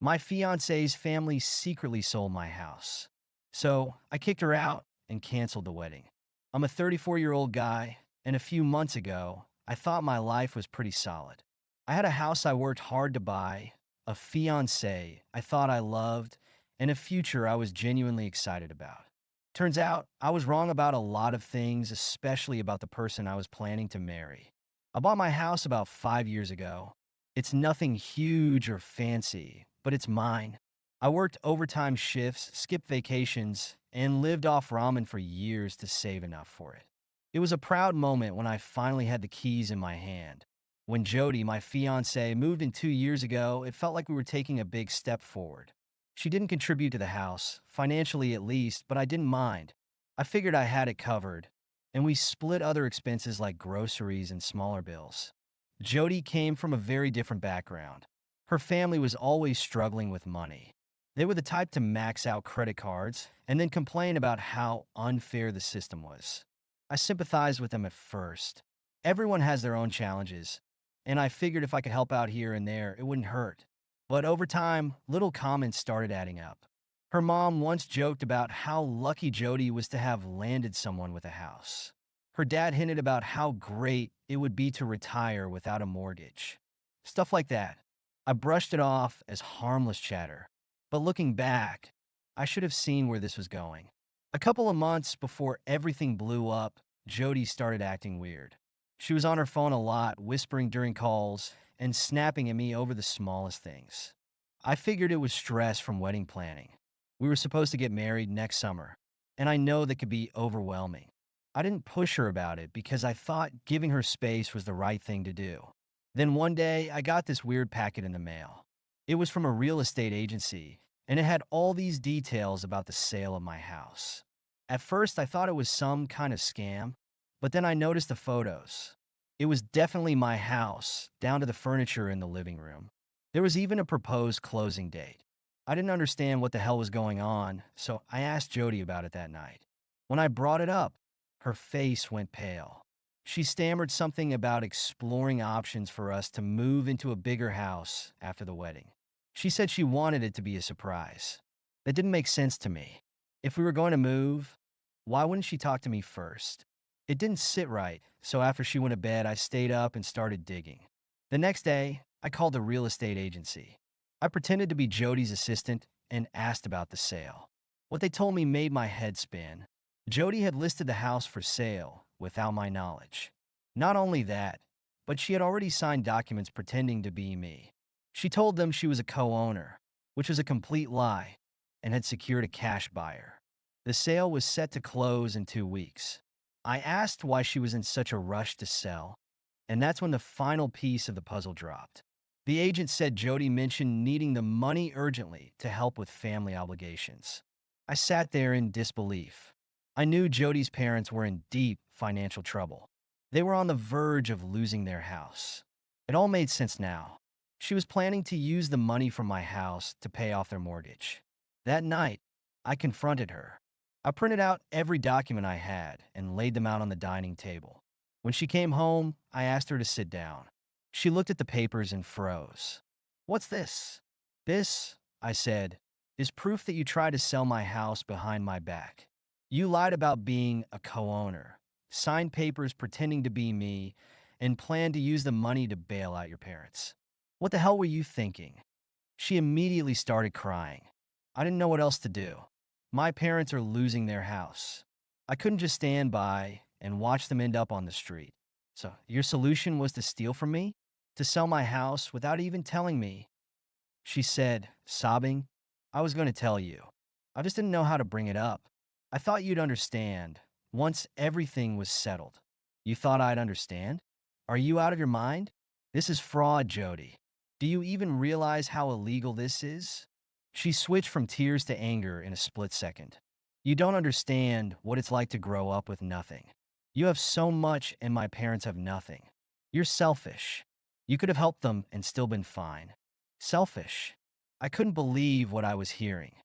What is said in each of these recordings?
My fiance's family secretly sold my house. So I kicked her out and canceled the wedding. I'm a 34-year-old guy, and a few months ago, I thought my life was pretty solid. I had a house I worked hard to buy, a fiancé I thought I loved, and a future I was genuinely excited about. Turns out, I was wrong about a lot of things, especially about the person I was planning to marry. I bought my house about 5 years ago. It's nothing huge or fancy, but it's mine. I worked overtime shifts, skipped vacations, and lived off ramen for years to save enough for it. It was a proud moment when I finally had the keys in my hand. When Jody, my fiancée, moved in 2 years ago, it felt like we were taking a big step forward. She didn't contribute to the house, financially at least, but I didn't mind. I figured I had it covered, and we split other expenses like groceries and smaller bills. Jody came from a very different background. Her family was always struggling with money. They were the type to max out credit cards and then complain about how unfair the system was. I sympathized with them at first. Everyone has their own challenges, and I figured if I could help out here and there, it wouldn't hurt. But over time, little comments started adding up. Her mom once joked about how lucky Jody was to have landed someone with a house. Her dad hinted about how great it would be to retire without a mortgage. Stuff like that. I brushed it off as harmless chatter. But looking back, I should have seen where this was going. A couple of months before everything blew up, Jody started acting weird. She was on her phone a lot, whispering during calls, and snapping at me over the smallest things. I figured it was stress from wedding planning. We were supposed to get married next summer, and I know that could be overwhelming. I didn't push her about it because I thought giving her space was the right thing to do. Then one day, I got this weird packet in the mail. It was from a real estate agency, and it had all these details about the sale of my house. At first, I thought it was some kind of scam, but then I noticed the photos. It was definitely my house, down to the furniture in the living room. There was even a proposed closing date. I didn't understand what the hell was going on, so I asked Jody about it that night. When I brought it up, her face went pale. She stammered something about exploring options for us to move into a bigger house after the wedding. She said she wanted it to be a surprise. That didn't make sense to me. If we were going to move, why wouldn't she talk to me first? It didn't sit right, so after she went to bed, I stayed up and started digging. The next day, I called the real estate agency. I pretended to be Jody's assistant and asked about the sale. What they told me made my head spin. Jody had listed the house for sale without my knowledge. Not only that, but she had already signed documents pretending to be me. She told them she was a co-owner, which was a complete lie, and had secured a cash buyer. The sale was set to close in 2 weeks. I asked why she was in such a rush to sell, and that's when the final piece of the puzzle dropped. The agent said Jody mentioned needing the money urgently to help with family obligations. I sat there in disbelief. I knew Jody's parents were in deep financial trouble. They were on the verge of losing their house. It all made sense now. She was planning to use the money from my house to pay off their mortgage. That night, I confronted her. I printed out every document I had and laid them out on the dining table. When she came home, I asked her to sit down. She looked at the papers and froze. "What's this?" "This," I said, "is proof that you tried to sell my house behind my back. You lied about being a co-owner, signed papers pretending to be me, and planned to use the money to bail out your parents. What the hell were you thinking?" She immediately started crying. I didn't know what else to do. My parents are losing their house. I couldn't just stand by and watch them end up on the street. "So your solution was to steal from me? To sell my house without even telling me?" She said, sobbing, "I was going to tell you. I just didn't know how to bring it up. I thought you'd understand once everything was settled." "You thought I'd understand? Are you out of your mind? This is fraud, Jody. Do you even realize how illegal this is?" She switched from tears to anger in a split second. "You don't understand what it's like to grow up with nothing. You have so much and my parents have nothing. You're selfish. You could have helped them and still been fine." Selfish. I couldn't believe what I was hearing.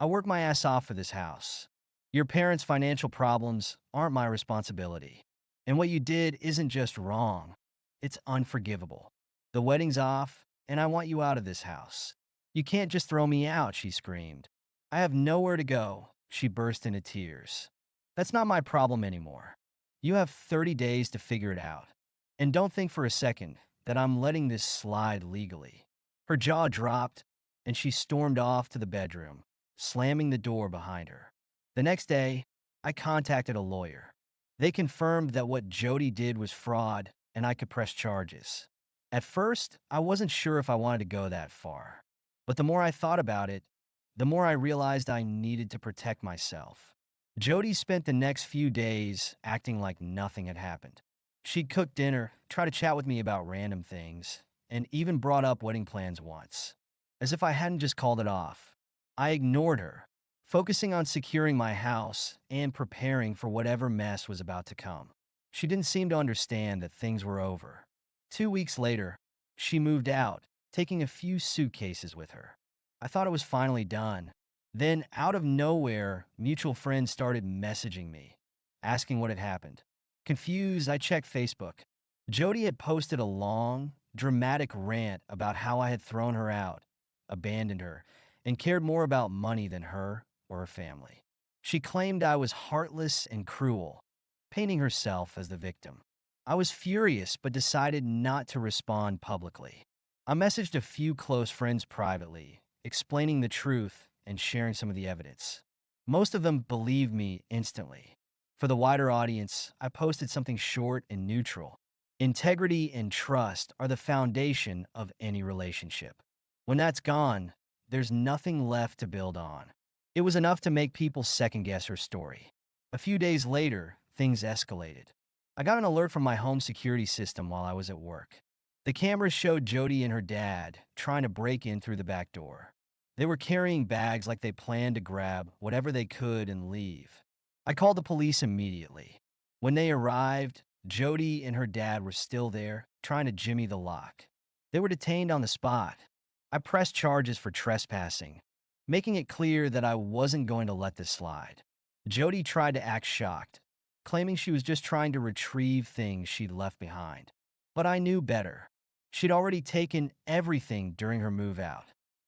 I worked my ass off for this house. Your parents' financial problems aren't my responsibility. And what you did isn't just wrong. It's unforgivable. The wedding's off, and I want you out of this house. You can't just throw me out, she screamed. I have nowhere to go, she burst into tears. That's not my problem anymore. You have 30 days to figure it out. And don't think for a second that I'm letting this slide legally. Her jaw dropped, and she stormed off to the bedroom, slamming the door behind her. The next day, I contacted a lawyer. They confirmed that what Jody did was fraud and I could press charges. At first, I wasn't sure if I wanted to go that far. But the more I thought about it, the more I realized I needed to protect myself. Jody spent the next few days acting like nothing had happened. She'd cook dinner, try to chat with me about random things, and even brought up wedding plans once, as if I hadn't just called it off. I ignored her, focusing on securing my house and preparing for whatever mess was about to come. She didn't seem to understand that things were over. 2 weeks later, she moved out, taking a few suitcases with her. I thought it was finally done. Then, out of nowhere, mutual friends started messaging me, asking what had happened. Confused, I checked Facebook. Jody had posted a long, dramatic rant about how I had thrown her out, abandoned her, and cared more about money than her or her family. She claimed I was heartless and cruel, painting herself as the victim. I was furious but decided not to respond publicly. I messaged a few close friends privately, explaining the truth and sharing some of the evidence. Most of them believed me instantly. For the wider audience, I posted something short and neutral. Integrity and trust are the foundation of any relationship. When that's gone, there's nothing left to build on. It was enough to make people second-guess her story. A few days later, things escalated. I got an alert from my home security system while I was at work. The cameras showed Jody and her dad trying to break in through the back door. They were carrying bags like they planned to grab whatever they could and leave. I called the police immediately. When they arrived, Jody and her dad were still there, trying to jimmy the lock. They were detained on the spot. I pressed charges for trespassing, making it clear that I wasn't going to let this slide. Jody tried to act shocked, claiming she was just trying to retrieve things she'd left behind. But I knew better. She'd already taken everything during her move out.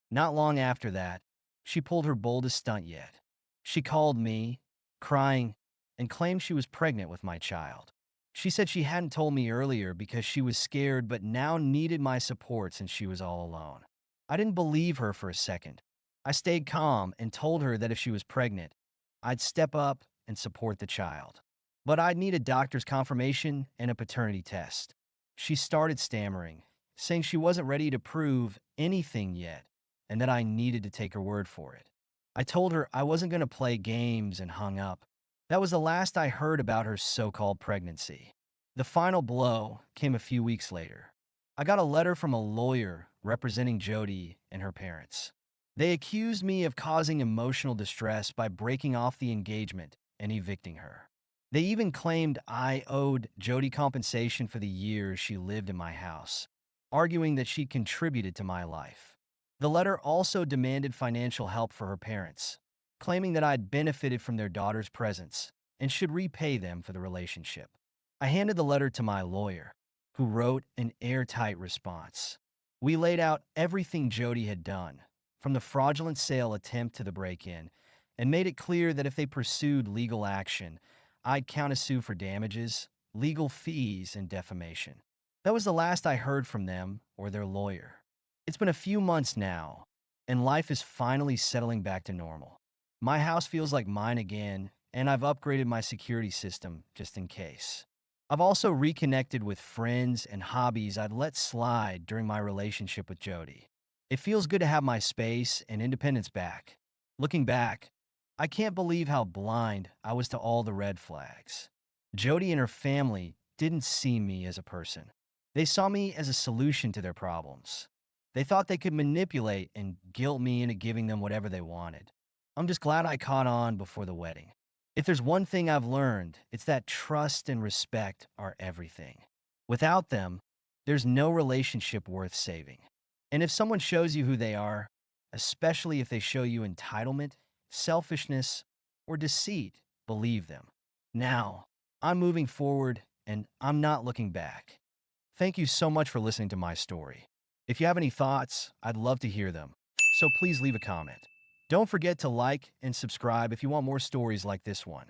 Not long after that, she pulled her boldest stunt yet. She called me, crying, and claimed she was pregnant with my child. She said she hadn't told me earlier because she was scared but now needed my support since she was all alone. I didn't believe her for a second. I stayed calm and told her that if she was pregnant, I'd step up and support the child. But I'd need a doctor's confirmation and a paternity test. She started stammering, saying she wasn't ready to prove anything yet and that I needed to take her word for it. I told her I wasn't going to play games and hung up. That was the last I heard about her so-called pregnancy. The final blow came a few weeks later. I got a letter from a lawyer representing Jody and her parents. They accused me of causing emotional distress by breaking off the engagement and evicting her. They even claimed I owed Jody compensation for the years she lived in my house, arguing that she contributed to my life. The letter also demanded financial help for her parents, claiming that I'd benefited from their daughter's presence and should repay them for the relationship. I handed the letter to my lawyer, who wrote an airtight response. We laid out everything Jody had done, from the fraudulent sale attempt to the break-in, and made it clear that if they pursued legal action, I'd countersue for damages, legal fees, and defamation. That was the last I heard from them or their lawyer. It's been a few months now, and life is finally settling back to normal. My house feels like mine again, and I've upgraded my security system just in case. I've also reconnected with friends and hobbies I'd let slide during my relationship with Jody. It feels good to have my space and independence back. Looking back, I can't believe how blind I was to all the red flags. Jody and her family didn't see me as a person. They saw me as a solution to their problems. They thought they could manipulate and guilt me into giving them whatever they wanted. I'm just glad I caught on before the wedding. If there's one thing I've learned, it's that trust and respect are everything. Without them, there's no relationship worth saving. And if someone shows you who they are, especially if they show you entitlement, selfishness, or deceit, believe them. Now, I'm moving forward and I'm not looking back. Thank you so much for listening to my story. If you have any thoughts, I'd love to hear them. so please leave a comment. Don't forget to like and subscribe if you want more stories like this one.